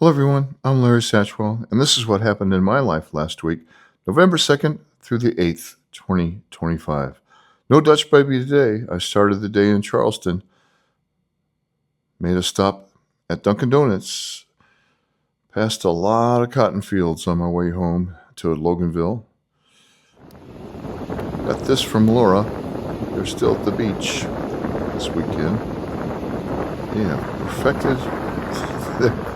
Hello, everyone. I'm Larry Satchwell, and this is what happened in my life last week, November 2nd through the 8th, 2025. No Dutch baby today. I started the day in Charleston, made a stop at Dunkin' Donuts, passed a lot of cotton fields on my way home to Loganville. Got this from Laura. They're still at the beach this weekend. Yeah, perfected their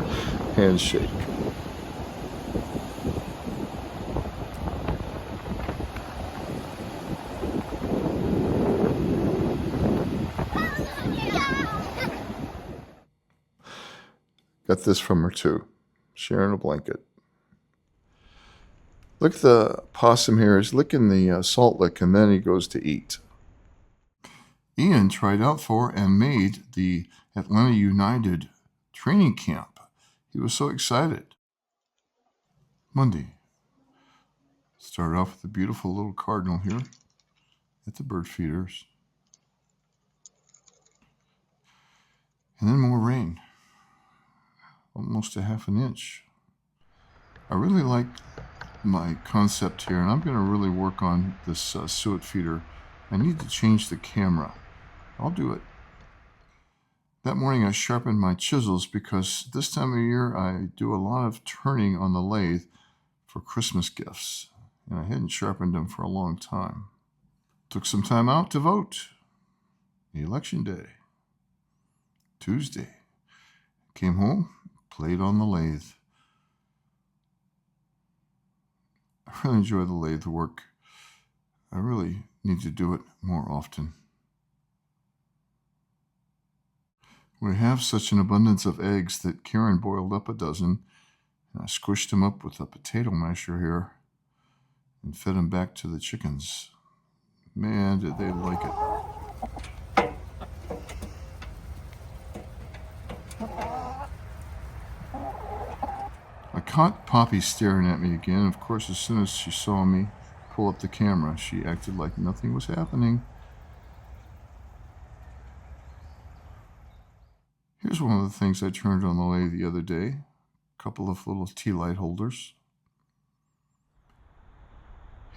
handshake. Got this from her too, sharing a blanket. Look at the possum here. He's licking the salt lick, and then he goes to eat. Ian tried out for and made the Atlanta United training camp. He was so excited. Monday. Started off with a beautiful little cardinal here at the bird feeders. And then more rain. Almost a half an inch. I really like my concept here, and I'm going to really work on this suet feeder. I need to change the camera. I'll do it. That morning I sharpened my chisels because this time of year I do a lot of turning on the lathe for Christmas gifts, and I hadn't sharpened them for a long time. Took some time out to vote. Election day. Tuesday. Came home, played on the lathe. I really enjoy the lathe work. I really need to do it more often. We have such an abundance of eggs that Karen boiled up a dozen, and I squished them up with a potato masher here and fed them back to the chickens. Man, did they like it. I caught Poppy staring at me again. Of course, as soon as she saw me pull up the camera, she acted like nothing was happening. Here's one of the things I turned on the lathe the other day. A couple of little tea light holders.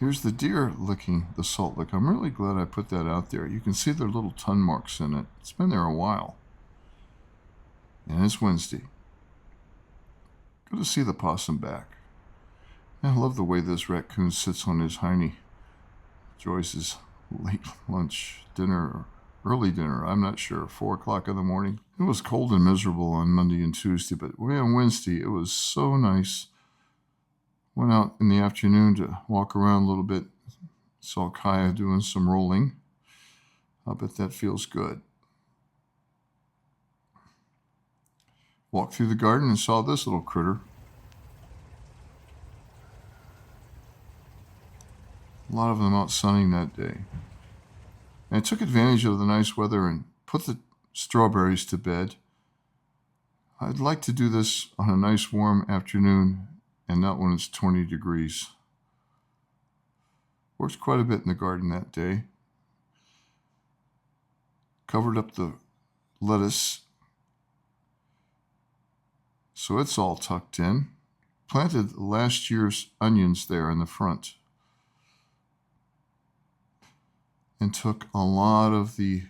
Here's the deer licking the salt lick. I'm really glad I put that out there. You can see their little tongue marks in it. It's been there a while. And it's Wednesday. Good to see the possum back. I love the way this raccoon sits on his hiney. Enjoys his late lunch, dinner, or early dinner. I'm not sure. 4 o'clock in the morning. It was cold and miserable on Monday and Tuesday, but on Wednesday it was so nice. Went out in the afternoon to walk around a little bit. Saw Kaya doing some rolling. I bet that feels good. Walked through the garden and saw this little critter. A lot of them out sunning that day. And I took advantage of the nice weather and put the strawberries to bed. I'd like to do this on a nice warm afternoon and not when it's 20 degrees. Worked quite a bit in the garden that day. Covered up the lettuce so it's all tucked in. Planted last year's onions there in the front. And took a lot of the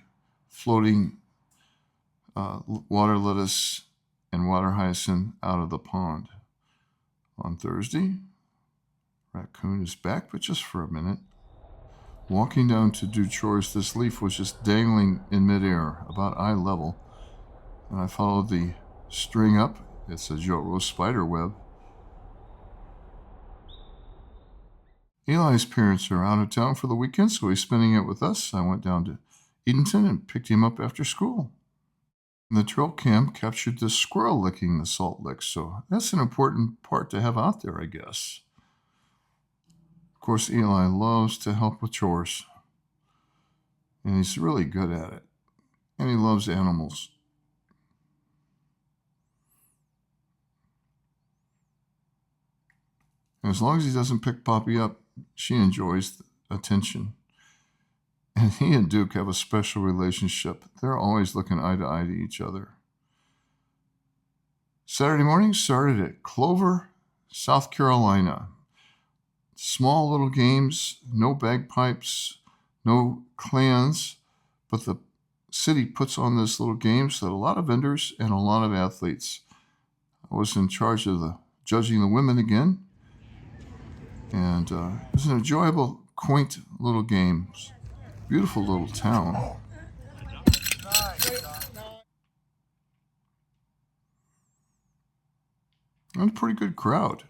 floating water lettuce and water hyacinth out of the pond. On Thursday, raccoon is back, but just for a minute. Walking down to do chores, this leaf was just dangling in midair, about eye level, and I followed the string up. It's a Jotro spider web. Eli's parents are out of town for the weekend, so he's spending it with us. I went down to Eatonton and picked him up after school. The trail cam captured this squirrel licking the salt lick, so that's an important part to have out there, I guess. Of course, Eli loves to help with chores, and he's really good at it, and he loves animals. And as long as he doesn't pick Poppy up, she enjoys the attention. And he and Duke have a special relationship. They're always looking eye to eye to each other. Saturday morning started at Clover, South Carolina. Small little games, no bagpipes, no clans, but the city puts on this little games that a lot of vendors and a lot of athletes. I was in charge of the judging the women again, and it was an enjoyable, quaint little game. Beautiful little town. And a pretty good crowd.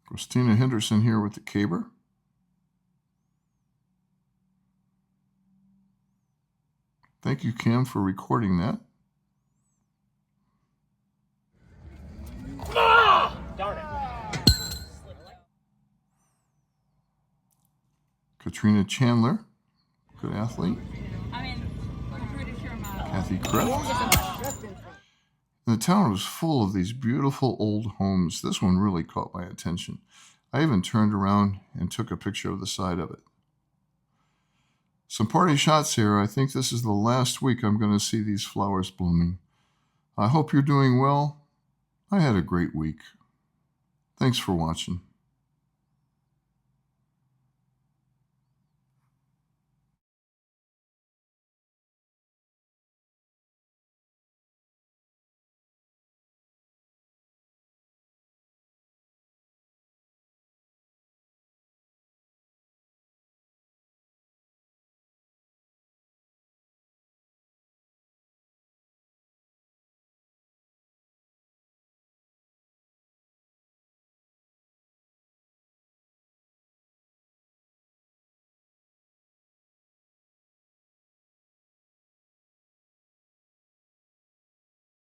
Christina Henderson here with the caber. Thank you, Kim, for recording that. Darn it. Katrina Chandler, good athlete. I'm pretty sure Kathy Kreft. The town was full of these beautiful old homes. This one really caught my attention. I even turned around and took a picture of the side of it. Some party shots here. I think this is the last week I'm going to see these flowers blooming. I hope you're doing well. I had a great week. Thanks for watching.